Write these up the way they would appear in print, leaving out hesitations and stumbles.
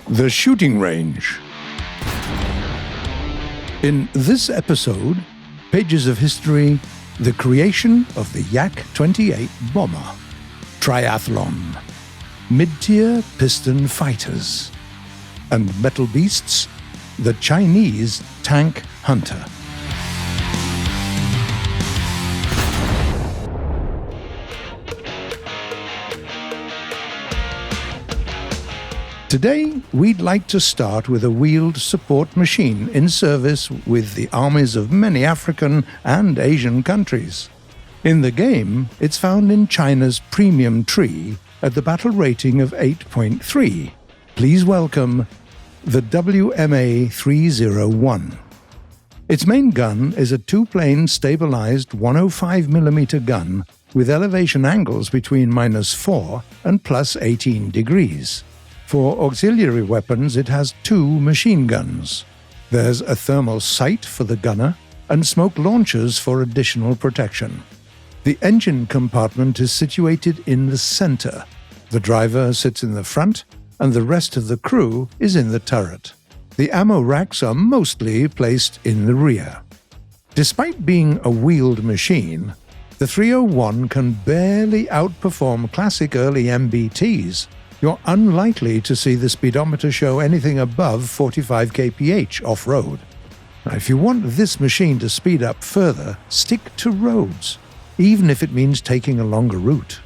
The shooting range. In this episode, pages of history, the creation of the Yak-28 bomber, Triathlon, mid-tier piston fighters, and metal beasts, the Chinese tank hunter. Today, we'd like to start with a wheeled support machine in service with the armies of many African and Asian countries. In the game, it's found in China's premium tree at the battle rating of 8.3. Please welcome the Mk.III01. Its main gun is a two-plane stabilized 105mm gun with elevation angles between -4 and +18 degrees. For auxiliary weapons, it has two machine guns. There's a thermal sight for the gunner and smoke launchers for additional protection. The engine compartment is situated in the center. The driver sits in the front, and the rest of the crew is in the turret. The ammo racks are mostly placed in the rear. Despite being a wheeled machine, the 301 can barely outperform classic early MBTs. You're unlikely to see the speedometer show anything above 45 kph off-road. Now, if you want this machine to speed up further, stick to roads, even if it means taking a longer route.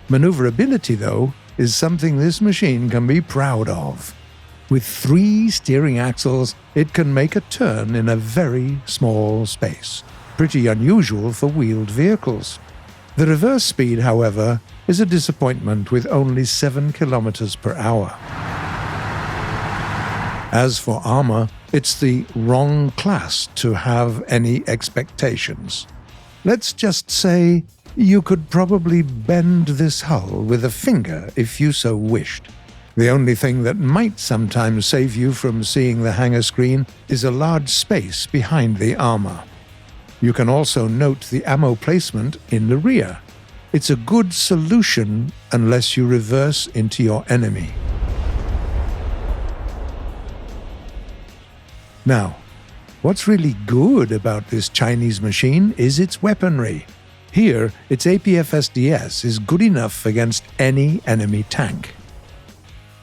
Maneuverability, though, is something this machine can be proud of. With 3 steering axles, it can make a turn in a very small space. Pretty unusual for wheeled vehicles. The reverse speed, however, is a disappointment with only 7 km per hour. As for armor, it's the wrong class to have any expectations. Let's just say you could probably bend this hull with a finger if you so wished. The only thing that might sometimes save you from seeing the hangar screen is a large space behind the armor. You can also note the ammo placement in the rear. It's a good solution unless you reverse into your enemy. Now, what's really good about this Chinese machine is its weaponry. Here, its APF-SDS is good enough against any enemy tank.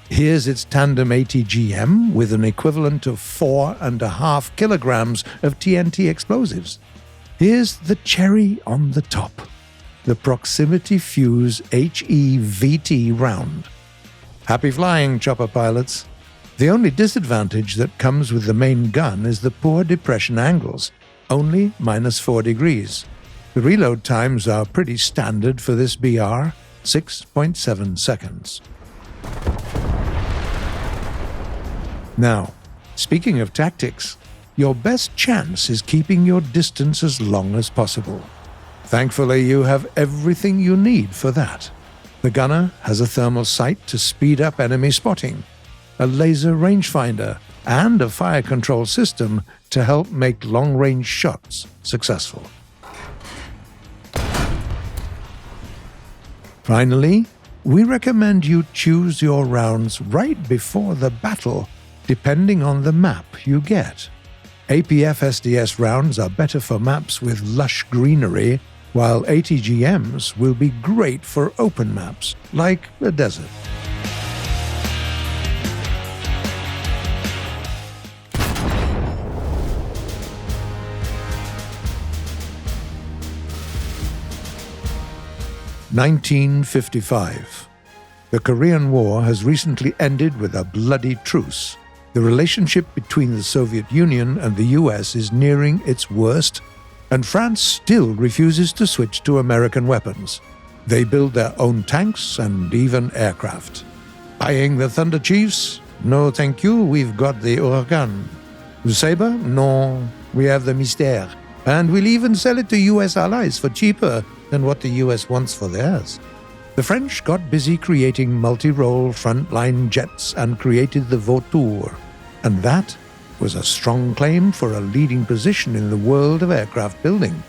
Here's its tandem ATGM with an equivalent of 4.5 kilograms of TNT explosives. Here's the cherry on the top, the Proximity Fuse HE-VT round. Happy flying, chopper pilots! The only disadvantage that comes with the main gun is the poor depression angles, only -4 degrees. The reload times are pretty standard for this BR, 6.7 seconds. Now, speaking of tactics, your best chance is keeping your distance as long as possible. Thankfully, you have everything you need for that. The gunner has a thermal sight to speed up enemy spotting, a laser rangefinder, and a fire control system to help make long-range shots successful. Finally, we recommend you choose your rounds right before the battle, depending on the map you get. APF-SDS rounds are better for maps with lush greenery, while ATGMs will be great for open maps, like a desert. (1955). The Korean War has recently ended with a bloody truce. The relationship between the Soviet Union and the US is nearing its worst, and France still refuses to switch to American weapons. They build their own tanks and even aircraft. Buying the Thunder Chiefs? No thank you, we've got the Huracan. The Sabre? No, we have the Mystère. And we'll even sell it to US allies for cheaper than what the US wants for theirs. The French got busy creating multi-role frontline jets and created the Vautour, and that was a strong claim for a leading position in the world of aircraft building.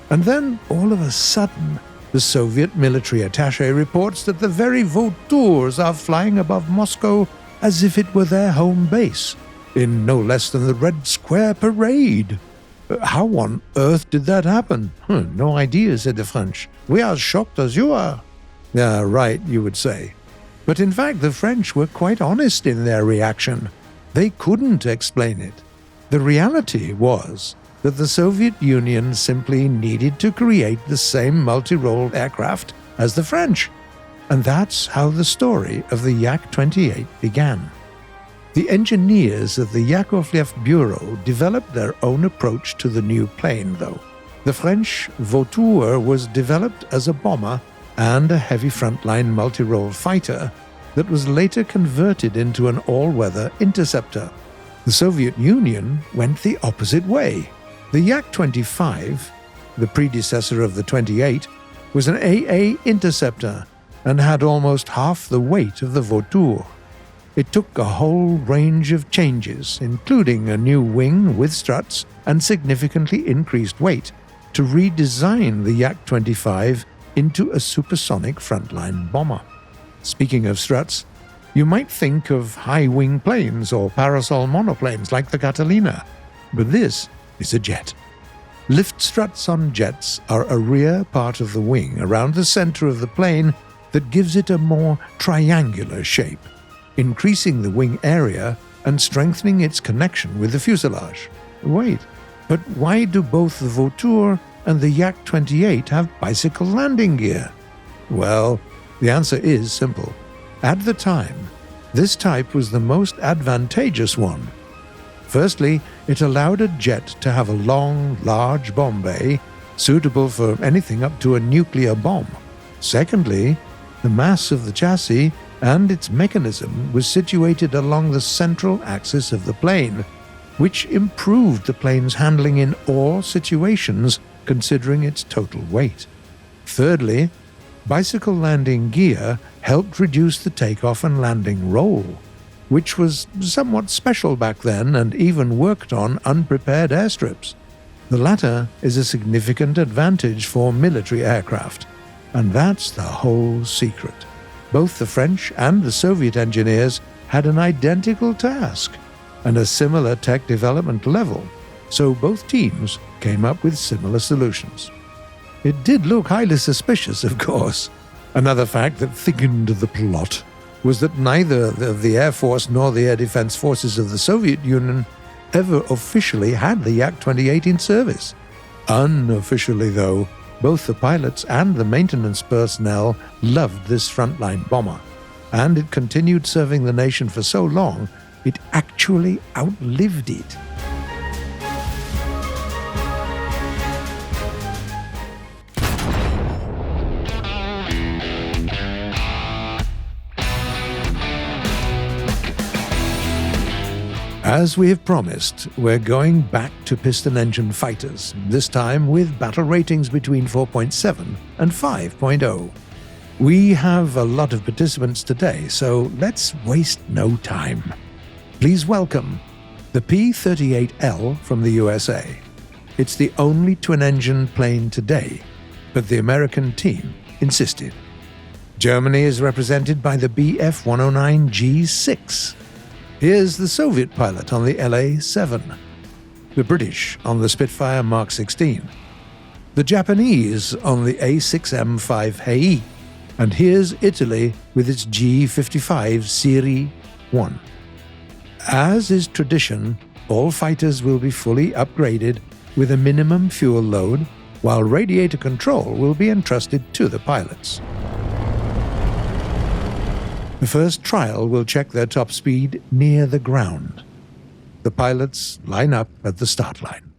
And then, all of a sudden, the Soviet military attaché reports that the very Vautours are flying above Moscow as if it were their home base, in no less than the Red Square Parade. How on earth did that happen? No idea, said the French. We are as shocked as you are. Yeah, right, you would say. But in fact, the French were quite honest in their reaction. They couldn't explain it. The reality was that the Soviet Union simply needed to create the same multi-role aircraft as the French. And that's how the story of the Yak-28 began. The engineers of the Yakovlev Bureau developed their own approach to the new plane, though. The French Vautour was developed as a bomber and a heavy frontline multi-role fighter that was later converted into an all-weather interceptor. The Soviet Union went the opposite way. The Yak-25, the predecessor of the 28, was an AA interceptor and had almost half the weight of the Vautour. It took a whole range of changes, including a new wing with struts and significantly increased weight, to redesign the Yak-25 into a supersonic frontline bomber. Speaking of struts, you might think of high-wing planes or parasol monoplanes like the Catalina, but this is a jet. Lift struts on jets are a rear part of the wing around the center of the plane that gives it a more triangular shape, increasing the wing area and strengthening its connection with the fuselage. Wait, but why do both the Vautour and the Yak-28 have bicycle landing gear? Well, the answer is simple. At the time, this type was the most advantageous one. Firstly, it allowed a jet to have a long, large bomb bay, suitable for anything up to a nuclear bomb. Secondly, the mass of the chassis and its mechanism was situated along the central axis of the plane, which improved the plane's handling in all situations considering its total weight. Thirdly, bicycle landing gear helped reduce the takeoff and landing roll, which was somewhat special back then and even worked on unprepared airstrips. The latter is a significant advantage for military aircraft, and that's the whole secret. Both the French and the Soviet engineers had an identical task and a similar tech development level, so both teams came up with similar solutions. It did look highly suspicious, of course. Another fact that thickened the plot was that neither the Air Force nor the Air Defense Forces of the Soviet Union ever officially had the Yak-28 in service. Unofficially, though, both the pilots and the maintenance personnel loved this frontline bomber, and it continued serving the nation for so long, it actually outlived it. As we have promised, we're going back to piston-engine fighters, this time with battle ratings between 4.7 and 5.0. We have a lot of participants today, so let's waste no time. Please welcome the P-38L from the USA. It's the only twin-engine plane today, but the American team insisted. Germany is represented by the Bf-109G6. Here's the Soviet pilot on the LA-7, the British on the Spitfire Mk.XVI, the Japanese on the A6M5HE, and here's Italy with its G55 Serie 1. As is tradition, all fighters will be fully upgraded with a minimum fuel load, while radiator control will be entrusted to the pilots. The first trial will check their top speed near the ground. The pilots line up at the start line.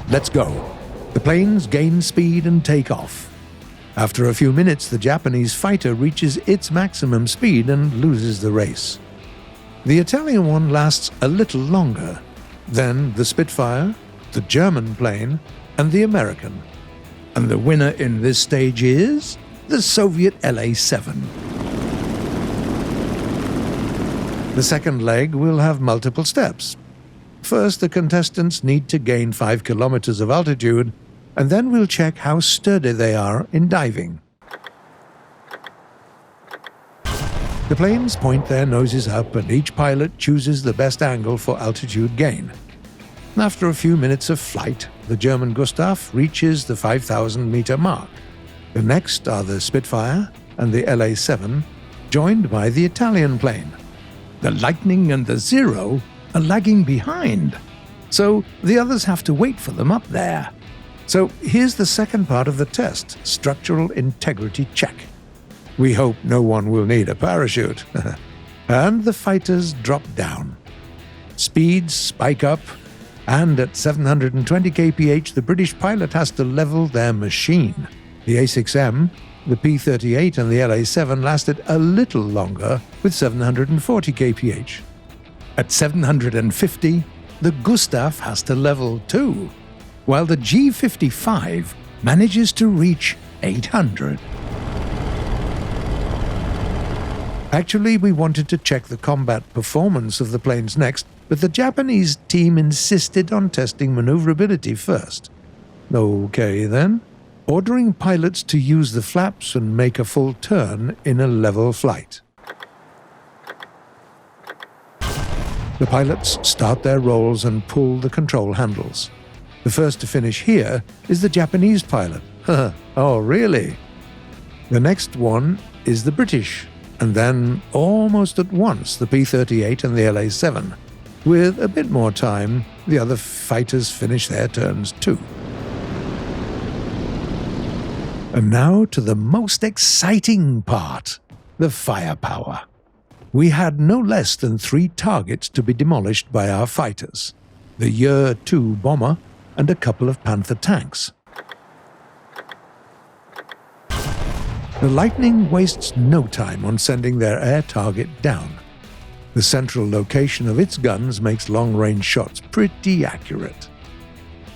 Let's go. The planes gain speed and take off. After a few minutes, the Japanese fighter reaches its maximum speed and loses the race. The Italian one lasts a little longer. Then the Spitfire, the German plane, and the American. And the winner in this stage is the Soviet LA-7. The second leg will have multiple steps. First, the contestants need to gain 5 kilometers of altitude, and then we'll check how sturdy they are in diving. The planes point their noses up and each pilot chooses the best angle for altitude gain. After a few minutes of flight, the German Gustav reaches the 5,000-meter mark. The next are the Spitfire and the LA-7, joined by the Italian plane. The Lightning and the Zero are lagging behind, so the others have to wait for them up there. So here's the second part of the test, structural integrity check. We hope no one will need a parachute. And the fighters drop down. Speeds spike up, and at 720 kph the British pilot has to level their machine. The A6M, the P-38 and the LA-7 lasted a little longer with 740 kph. At 750, the Gustav has to level too, while the G55 manages to reach 800. Actually, we wanted to check the combat performance of the planes next, but the Japanese team insisted on testing maneuverability first. Okay then, ordering pilots to use the flaps and make a full turn in a level flight. The pilots start their rolls and pull the control handles. The first to finish here is the Japanese pilot. Oh, really? The next one is the British, and then almost at once the P-38 and the LA-7. With a bit more time, the other fighters finish their turns too. And now to the most exciting part, the firepower. We had no less than 3 targets to be demolished by our fighters: the Year-2 bomber and a couple of Panther tanks. The Lightning wastes no time on sending their air target down. The central location of its guns makes long-range shots pretty accurate.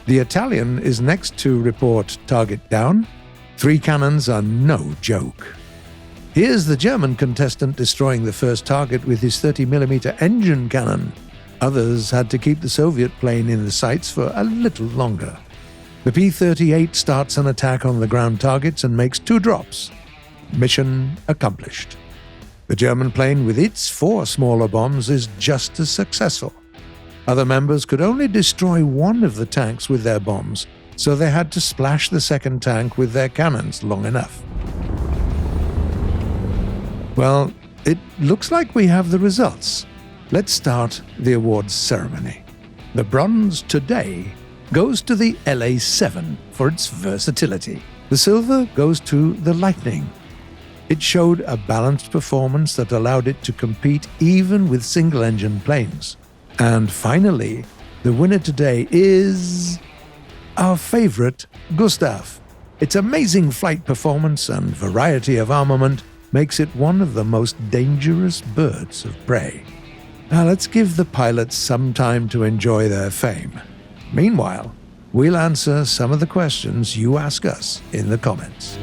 The Italian is next to report target down. 3 cannons are no joke. Here's the German contestant destroying the first target with his 30mm engine cannon. Others had to keep the Soviet plane in the sights for a little longer. The P-38 starts an attack on the ground targets and makes 2 drops. Mission accomplished. The German plane with its 4 smaller bombs is just as successful. Other members could only destroy one of the tanks with their bombs, so they had to splash the second tank with their cannons long enough. Well, it looks like we have the results. Let's start the awards ceremony. The bronze today goes to the LA-7 for its versatility. The silver goes to the Lightning. It showed a balanced performance that allowed it to compete even with single-engine planes. And finally, the winner today is our favorite Gustav. Its amazing flight performance and variety of armament makes it one of the most dangerous birds of prey. Now let's give the pilots some time to enjoy their fame. Meanwhile, we'll answer some of the questions you ask us in the comments.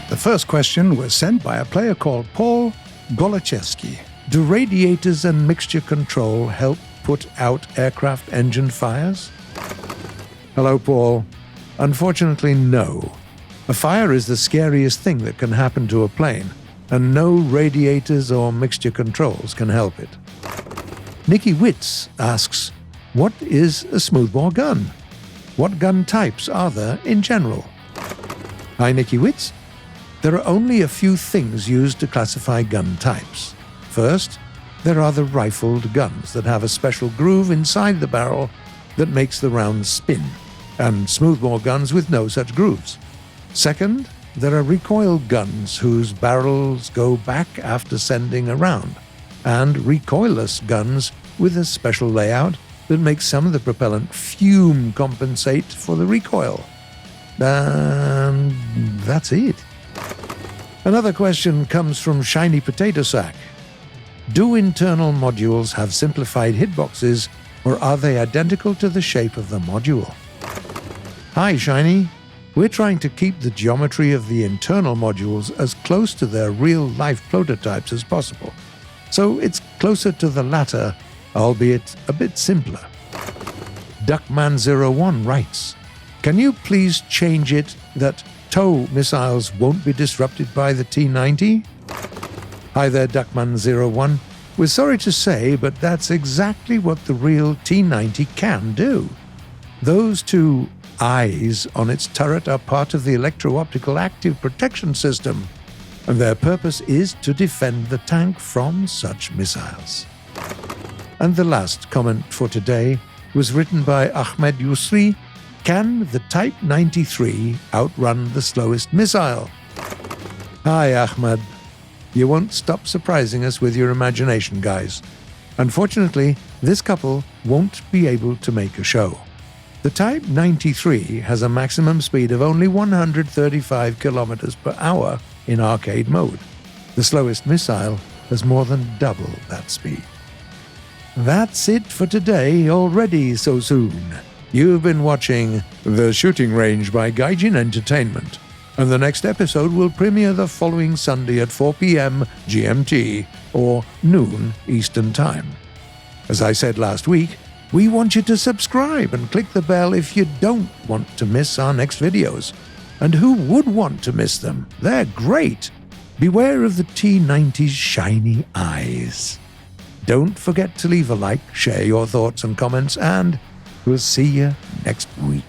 The first question was sent by a player called Paul Mk.XVI. Do radiators and mixture control help put out aircraft engine fires? Hello, Paul. Unfortunately, no. A fire is the scariest thing that can happen to a plane, and no radiators or mixture controls can help it. Mk.XVI asks, what is a smoothbore gun? What gun types are there in general? Hi, Mk.XVI. There are only a few things used to classify gun types. First, there are the rifled guns that have a special groove inside the barrel that makes the rounds spin, and smoothbore guns with no such grooves. Second, there are recoil guns whose barrels go back after sending a round, and recoilless guns with a special layout that makes some of the propellant fume compensate for the recoil. And that's it. Another question comes from Shiny Potato Sack. Do internal modules have simplified hitboxes, or are they identical to the shape of the module? Hi, Shiny. We're trying to keep the geometry of the internal modules as close to their real-life prototypes as possible. So it's closer to the latter, albeit a bit simpler. Duckman01 writes, "Can you please change it that TOW missiles won't be disrupted by the T-90? Hi there, Duckman01. We're sorry to say, but that's exactly what the real T-90 can do. Those two eyes on its turret are part of the electro-optical active protection system, and their purpose is to defend the tank from such missiles." And the last comment for today was written by Ahmed Yusri. "Can the Type 93 outrun the slowest missile?" Hi, Ahmed. You won't stop surprising us with your imagination, guys. Unfortunately, this couple won't be able to make a show. The Type 93 has a maximum speed of only 135 kilometers per hour in arcade mode. The slowest missile has more than double that speed. That's it for today, already so soon. You've been watching The Shooting Range by Gaijin Entertainment, and the next episode will premiere the following Sunday at 4 p.m. GMT, or noon Eastern Time. As I said last week, we want you to subscribe and click the bell if you don't want to miss our next videos. And who would want to miss them? They're great! Beware of the T-90's shiny eyes. Don't forget to leave a like, share your thoughts and comments, and we'll see you next week.